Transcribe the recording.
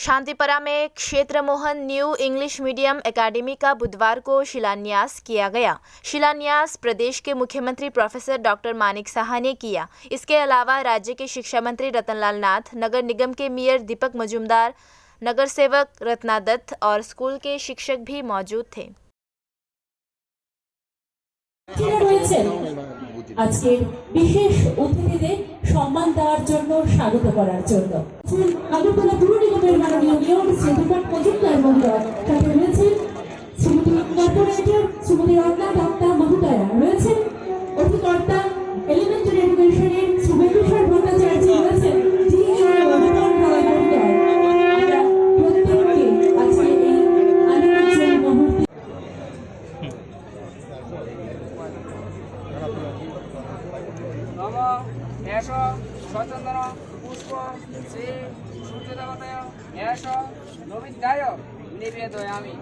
शांतिपरा में क्षेत्र Mohan new English medium academy का बुधवार को शिलान्यास किया गया। शिलान्यास प्रदेश के मुख्यमंत्री प्रोफेसर डॉक्टर मानिक साहा ने किया। इसके अलावा राज्य के शिक्षा मंत्री रतनलाल नाथ, नगर निगम के मेयर दीपक मजूमदार, नगर सेवक रत्ना दत्त और स्कूल के शिक्षक भी मौजूद थे। আজকের বিশেষ অতিথিদের সম্মান দেওয়ার জন্য স্বাগত করার জন্য আগরতলা পুর নিগমের মাননীয় মেয়র শ্রী দীপক মজুমদার মহোদয়, সাথে রয়েছেন শ্রীমতী কর্পোরেটর শ্রীমতী রত্না দত্তা মহোদয়া, রয়েছেন অধিকর্তা এলিমেন্টারি এডুকেশনের সুবেন্দ্র ভট্টাচার্য, রয়েছেন সচন্দন পুষ্প শ্রী সূর্যদেবতায় এস নবিদ্যায় নিবেদয়ামি।